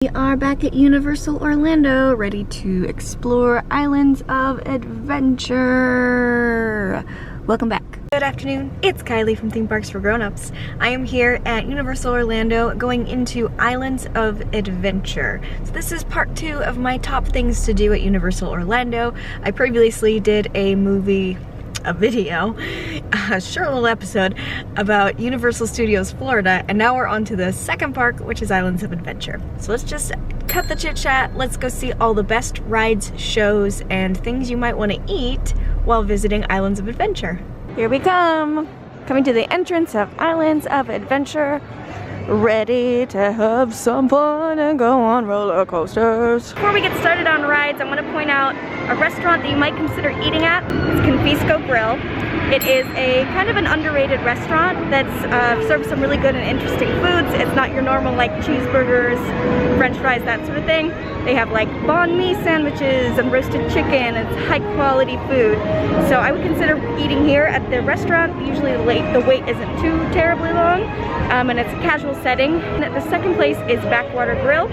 We are back at Universal Orlando, ready to explore Islands of Adventure. Welcome back. Good afternoon, it's Kylie from Theme Parks for Grown-Ups. I am here at Universal Orlando going into Islands of Adventure. So this is part 2 of my top things to do at Universal Orlando. I previously did a video, a short little episode about Universal Studios Florida, and now we're on to the second park, which is Islands of Adventure. So let's just cut the chit chat, let's go see all the best rides, shows, and things you might want to eat while visiting Islands of Adventure. Here we come! Coming to the entrance of Islands of Adventure, ready to have some fun and go on roller coasters. Before we get started on rides, I want to point out a restaurant that you might consider eating at. It's CONFISCO Grill. It is a kind of an underrated restaurant that serves some really good and interesting foods. It's not your normal like cheeseburgers, french fries, that sort of thing. They have like banh mi sandwiches and roasted chicken. It's high quality food. So I would consider eating here at the restaurant. Usually the wait isn't too terribly long, and it's a casual setting. And the second place is BACKWATER Grill,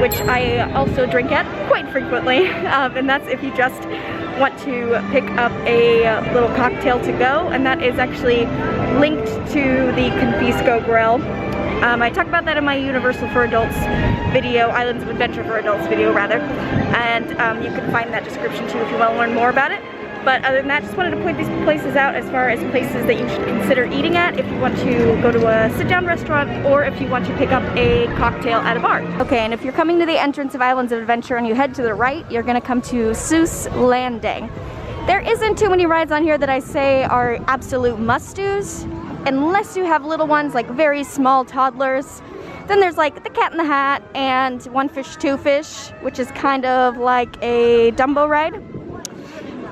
which I also drink at quite frequently, and that's if you just want to pick up a little cocktail to go, and that is actually linked to the CONFISCO Grill. I talk about that in my Universal for Adults video, Islands of Adventure for Adults video rather, and you can find that description too if you want to learn more about it. But other than that, just wanted to point these places out as far as places that you should consider eating at if you want to go to a sit-down restaurant or if you want to pick up a cocktail at a bar. Okay, and if you're coming to the entrance of Islands of Adventure and you head to the right, you're gonna come to SEUSS Landing. There isn't too many rides on here that I say are absolute must-dos, unless you have little ones like very small toddlers. Then there's like the Cat in the Hat and One Fish, Two Fish, which is kind of like a Dumbo ride,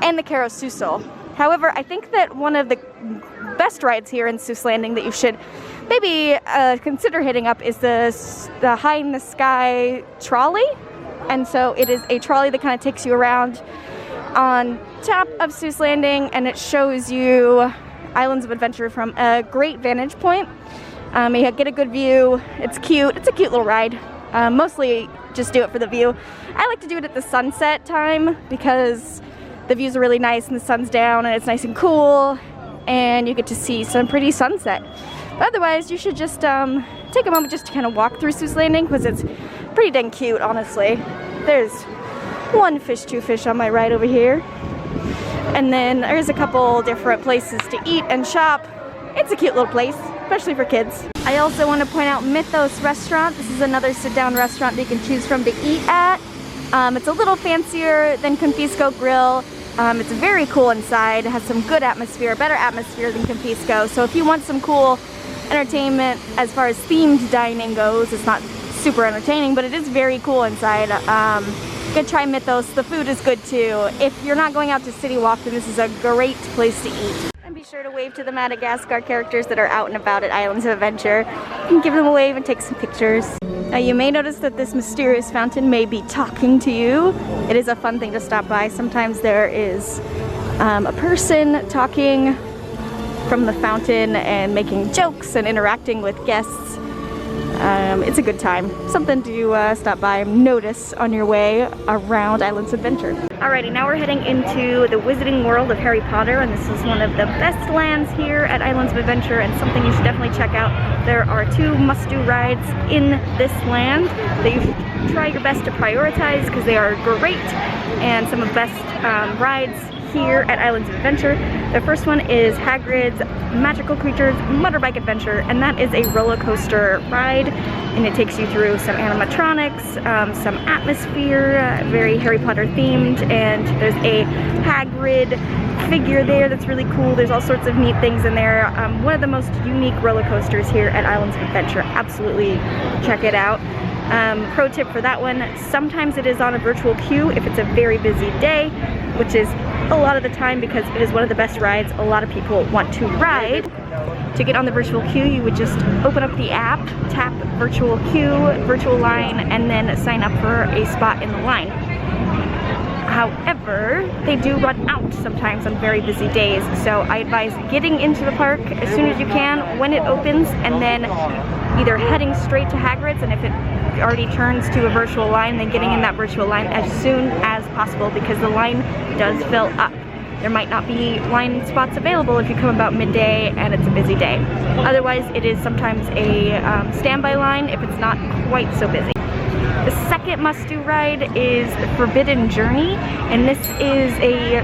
and the Carousel. However, I think that one of the best rides here in SEUSS Landing that you should maybe consider hitting up is the High in the Sky trolley. And so it is a trolley that kind of takes you around on top of SEUSS Landing, and it shows you Islands of Adventure from a great vantage point. You get a good view. It's cute. It's a cute little ride. Mostly just do it for the view. I like to do it at the sunset time because the views are really nice and the sun's down and it's nice and cool and you get to see some pretty sunset. But otherwise, you should just take a moment just to kind of walk through SEUSS Landing because it's pretty dang cute, honestly. There's One Fish, Two Fish on my right over here. And then there's a couple different places to eat and shop. It's a cute little place, especially for kids. I also want to point out MYTHOS restaurant. This is another sit-down restaurant that you can choose from to eat at. It's a little fancier than CONFISCO Grill. It's very cool inside. It has some good atmosphere, better atmosphere than CONFISCO. So if you want some cool entertainment as far as themed dining goes, it's not super entertaining, but it is very cool inside. You can try MYTHOS. The food is good too. If you're not going out to CityWalk, then this is a great place to eat. And be sure to wave to the Madagascar characters that are out and about at Islands of Adventure. You can give them a wave and take some pictures. Now you may notice that this mysterious fountain may be talking to you. It is a fun thing to stop by. Sometimes there is a person talking from the fountain and making jokes and interacting with guests. It's a good time. Something to stop by and notice on your way around Islands of Adventure. Alrighty, now we're heading into the Wizarding World of Harry Potter, and this is one of the best lands here at Islands of Adventure and something you should definitely check out. There are 2 must-do rides in this land that you should try your best to prioritize because they are great and some of the best rides here at Islands of Adventure. The first one is HAGRID'S Magical Creatures Motorbike Adventure, and that is a roller coaster ride, and it takes you through some animatronics, some atmosphere, very Harry Potter themed, and there's a Hagrid figure there that's really cool. There's all sorts of neat things in there. One of the most unique roller coasters here at Islands of Adventure. Absolutely check it out. Pro tip for that one, sometimes it is on a virtual queue if it's a very busy day, which is a lot of the time because it is one of the best rides a lot of people want to ride. To get on the virtual queue, you would just open up the app, tap virtual queue, virtual line, and then sign up for a spot in the line. However, they do run out sometimes on very busy days, so I advise getting into the park as soon as you can when it opens, and then either heading straight to Hagrid's, and if it already turns to a virtual line, then getting in that virtual line as soon as possible because the line does fill up. There might not be line spots available if you come about midday and it's a busy day. Otherwise, it is sometimes a standby line if it's not quite so busy. The second must-do ride is Forbidden Journey, and this is a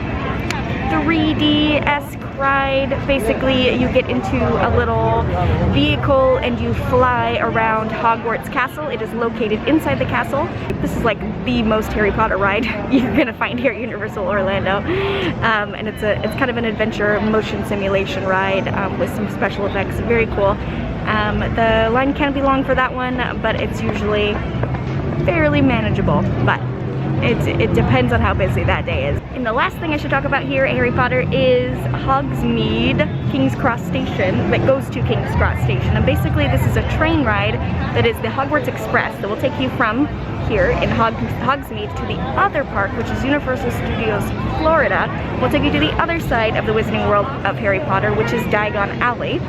3D-esque ride. Basically, you get into a little vehicle and you fly around Hogwarts Castle. It is located inside the castle. This is like the most Harry Potter ride you're gonna find here at Universal Orlando. And it's kind of an adventure motion simulation ride with some special effects. Very cool. The line can be long for that one, but it's usually fairly manageable. But it depends on how busy that day is. And the last thing I should talk about here at Harry Potter is Hogsmeade King's Cross Station that goes to King's Cross Station. And basically this is a train ride that is the Hogwarts Express that will take you from here in Hogsmeade to the other park, which is Universal Studios Florida. We'll take you to the other side of the Wizarding World of Harry Potter, which is Diagon Alley.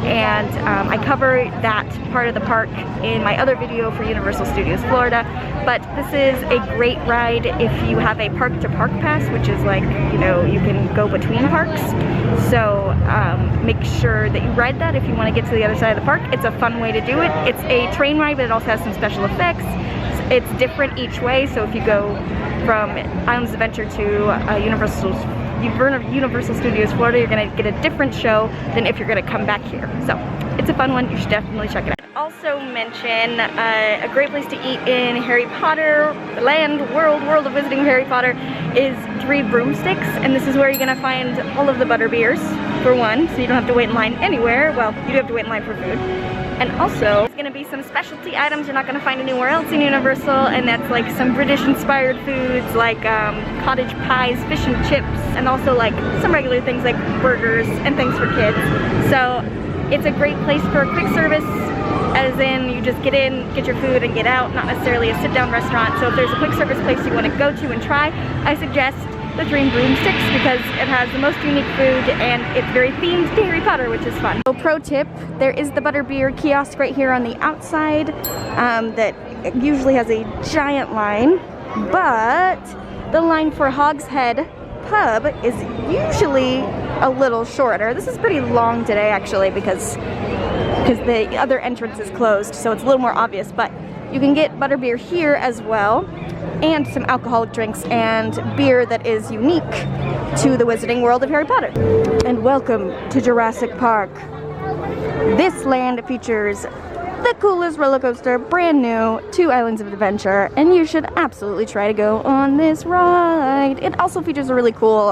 And I cover that part of the park in my other video for Universal Studios Florida. But this is a great ride if you have a park-to-park pass, which is like, you know, you can go between parks. So make sure that you ride that if you want to get to the other side of the park. It's a fun way to do it. It's a train ride, but it also has some special effects. It's different each way, so if you go from Islands of Adventure to Universal Studios Florida, you're going to get a different show than if you're going to come back here. So it's a fun one. You should definitely check it out. Also mention a great place to eat in Harry Potter world of visiting Harry Potter is 3 Broomsticks, and this is where you're going to find all of the butterbeers for one, so you don't have to wait in line anywhere. Well, you do have to wait in line for food. And also, there's going to be some specialty items you're not going to find anywhere else in Universal, and that's like some British-inspired foods like cottage pies, fish and chips, and also like some regular things like burgers and things for kids. So it's a great place for a quick service, as in you just get in, get your food, and get out, not necessarily a sit-down restaurant. So if there's a quick service place you want to go to and try, I suggest the 3 Broomsticks because it has the most unique food and it's very themed to Harry Potter, which is fun. So pro tip, there is the butterbeer kiosk right here on the outside that usually has a giant line, but the line for Hogshead Pub is usually a little shorter. This is pretty long today actually because the other entrance is closed, so it's a little more obvious, but you can get butterbeer here as well, and some alcoholic drinks and beer that is unique to the Wizarding World of Harry Potter. And welcome to Jurassic Park. This land features the coolest roller coaster, brand new, 2 Islands of Adventure, and you should absolutely try to go on this ride. It also features a really cool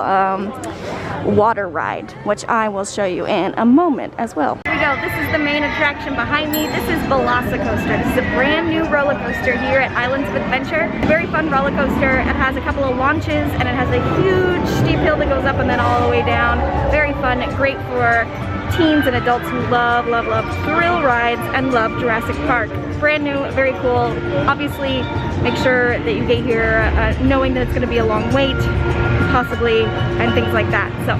water ride, which I will show you in a moment as well. Here we go. This is the main attraction behind me. This is VELOCICOASTER. This is a brand new roller coaster here at Islands of Adventure. Very fun roller coaster. It has a couple of launches and it has a huge steep hill that goes up and then all the way down. Very fun, great for teens and adults who love thrill rides and love Jurassic Park. Brand new, very cool. Obviously, make sure that you get here knowing that it's going to be a long wait, possibly, and things like that. So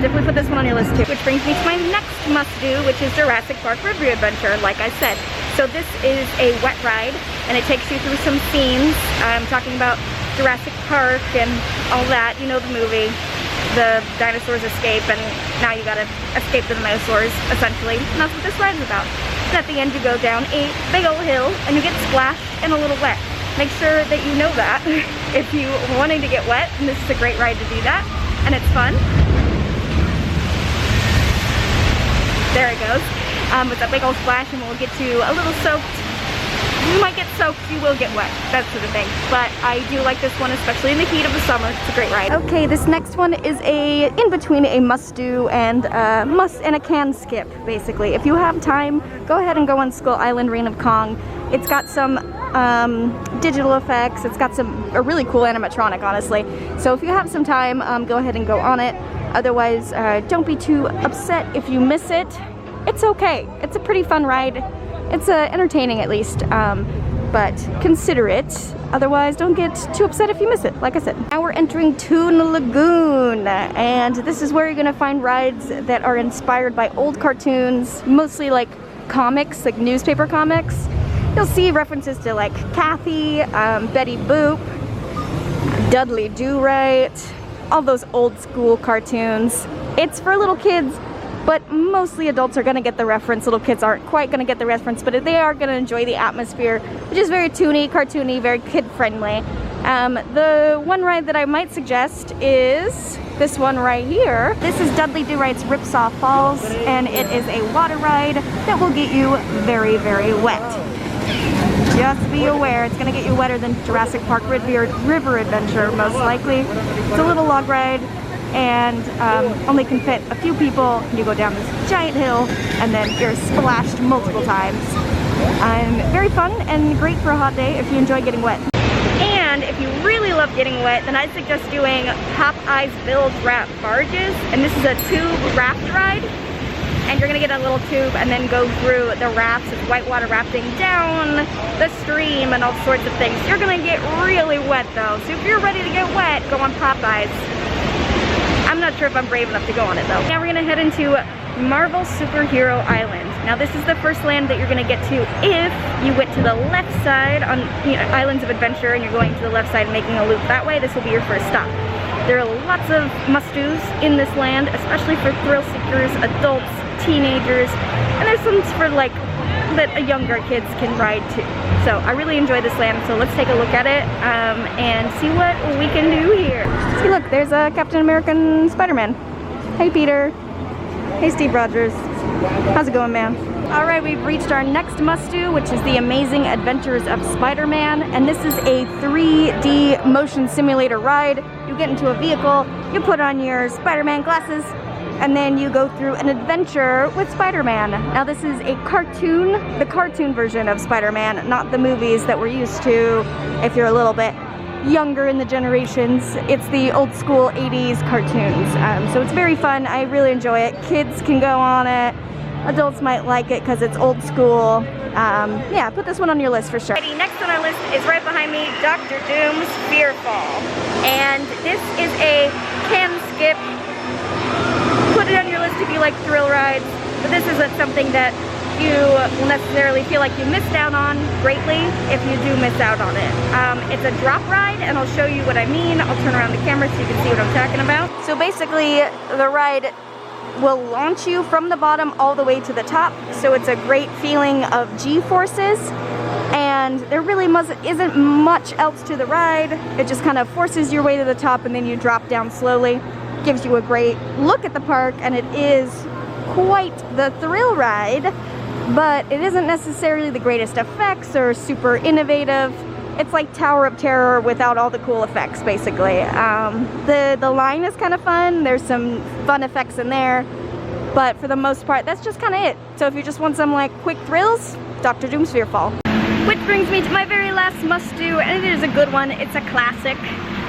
definitely put this one on your list too. Which brings me to my next must-do, which is Jurassic Park River Adventure, like I said. So this is a wet ride, and it takes you through some scenes. I'm talking about Jurassic Park and all that. You know the movie. The dinosaurs escape, and now you gotta escape the dinosaurs, essentially. And that's what this ride is about. And at the end you go down a big old hill, and you get splashed and a little wet. Make sure that you know that if you wanting to get wet, and this is a great ride to do that, and it's fun. There it goes. It's a big old splash, and we'll get you a little soaked. You might get soaked, you will get wet, that sort of thing. But I do like this one, especially in the heat of the summer. It's a great ride. Okay, this next one is in between a must-do and a can skip, basically. If you have time, go ahead and go on Skull Island Reign of Kong. It's got some digital effects. It's got a really cool animatronic, honestly. So if you have some time, go ahead and go on it. Otherwise, don't be too upset if you miss it. It's okay. It's a pretty fun ride. It's entertaining at least, but consider it. Otherwise, don't get too upset if you miss it, like I said. Now we're entering Toon Lagoon, and this is where you're gonna find rides that are inspired by old cartoons, mostly like comics, like newspaper comics. You'll see references to like Kathy, Betty Boop, Dudley Do-Right, all those old school cartoons. It's for little kids, but mostly adults are gonna get the reference. Little kids aren't quite gonna get the reference, but they are gonna enjoy the atmosphere, which is very toony, cartoony, very kid-friendly. The one ride that I might suggest is this one right here. This is Dudley Do-Right's RIPSAW Falls, and it is a water ride that will get you very, very wet. Just be aware, it's gonna get you wetter than Jurassic Park River Adventure, most likely. It's a little log ride, and only can fit a few people. You go down this giant hill, and then you're splashed multiple times. Very fun and great for a hot day if you enjoy getting wet. And if you really love getting wet, then I'd suggest doing Popeye's BLGE-RAT Barges. And this is a tube raft ride. And you're gonna get a little tube and then go through the rafts. It's whitewater rafting down the stream and all sorts of things. You're gonna get really wet though. So if you're ready to get wet, go on Popeye's. I'm not sure if I'm brave enough to go on it though. Now we're gonna head into Marvel Superhero Island. Now this is the first land that you're gonna get to if you went to the left side on Islands of Adventure and you're going to the left side and making a loop that way. This will be your first stop. There are lots of must-dos in this land, especially for thrill seekers, adults, teenagers, and there's some for like that younger kids can ride too. So I really enjoy this land, so let's take a look at it and see what we can do here. See, look, there's a Captain American Spider-Man. Hey Peter. Hey Steve Rogers. How's it going, man? Alright, we've reached our next must-do, which is the Amazing Adventures of Spider-Man, and this is a 3D motion simulator ride. You get into a vehicle, you put on your Spider-Man glasses, and then you go through an adventure with Spider-Man. Now this is a cartoon, the cartoon version of Spider-Man, not the movies that we're used to if you're a little bit younger in the generations. It's the old school 80s cartoons. So it's very fun, I really enjoy it. Kids can go on it, adults might like it because it's old school. Yeah, put this one on your list for sure. Next on our list is right behind me, Dr. Doom's Fearfall. And this is a can skip. Put it on your list if you like thrill rides, but this isn't something that you will necessarily feel like you missed out on greatly if you do miss out on it. It's a drop ride, and I'll show you what I mean. I'll turn around the camera so you can see what I'm talking about. So basically, the ride will launch you from the bottom all the way to the top, so it's a great feeling of G-forces, and there really isn't much else to the ride. It just kind of forces your way to the top, and then you drop down slowly. Gives you a great look at the park, and it is quite the thrill ride, but it isn't necessarily the greatest effects or super innovative. It's like Tower of Terror without all the cool effects, basically. The line is kind of fun. There's some fun effects in there, but for the most part, that's just kind of it. So if you just want some like quick thrills, Dr. Doom's Fearfall. Which brings me to my very last must-do, and it is a good one. It's a classic.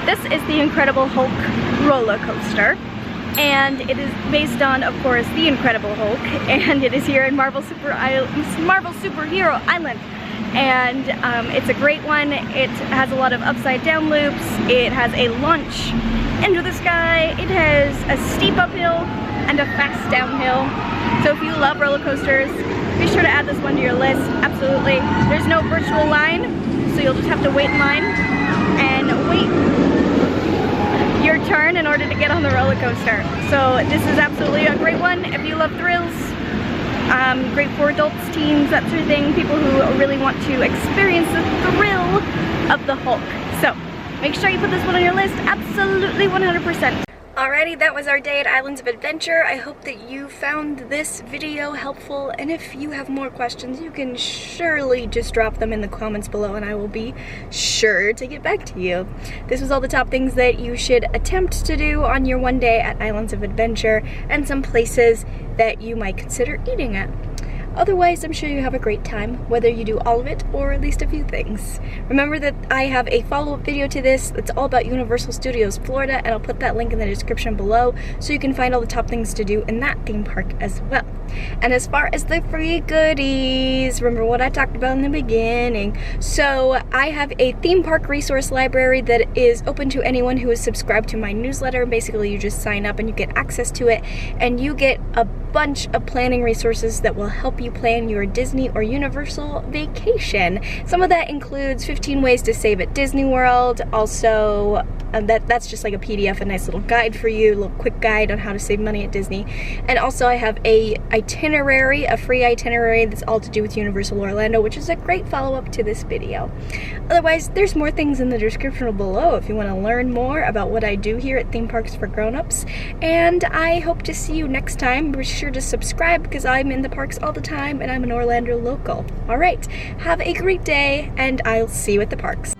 This is the Incredible Hulk roller coaster, and it is based on, of course, the Incredible Hulk, and it is here in Marvel Superhero Island. And it's a great one. It has a lot of upside down loops. It has a launch into the sky. It has a steep uphill and a fast downhill. So if you love roller coasters, be sure to add this one to your list. Absolutely. There's no virtual line, so you'll just have to wait in line and wait your turn in order to get on the roller coaster. So this is absolutely a great one if you love thrills. Great for adults, teens, that sort of thing, people who really want to experience the thrill of the Hulk. So make sure you put this one on your list, absolutely 100%. Alrighty, that was our day at Islands of Adventure. I hope that you found this video helpful, and if you have more questions, you can surely just drop them in the comments below and I will be sure to get back to you. This was all the top things that you should attempt to do on your one day at Islands of Adventure, and some places that you might consider eating at. Otherwise, I'm sure you have a great time, whether you do all of it or at least a few things. Remember that I have a follow-up video to this that's all about Universal Studios Florida, and I'll put that link in the description below so you can find all the top things to do in that theme park as well. And as far as the free goodies, remember what I talked about in the beginning. So I have a theme park resource library that is open to anyone who is subscribed to my newsletter. Basically, you just sign up and you get access to it, and you get a bunch of planning resources that will help you plan your Disney or Universal vacation. Some of that includes 15 ways to save at Disney World. Also, that's just like a PDF, a nice little guide for you, a little quick guide on how to save money at Disney. And also I have a itinerary, a free itinerary that's all to do with Universal Orlando, which is a great follow-up to this video. Otherwise, there's more things in the description below if you want to learn more about what I do here at Theme Parks for Grown-Ups. And I hope to see you next time. Be sure to subscribe because I'm in the parks all the time and I'm an Orlando local. Alright, have a great day and I'll see you at the parks.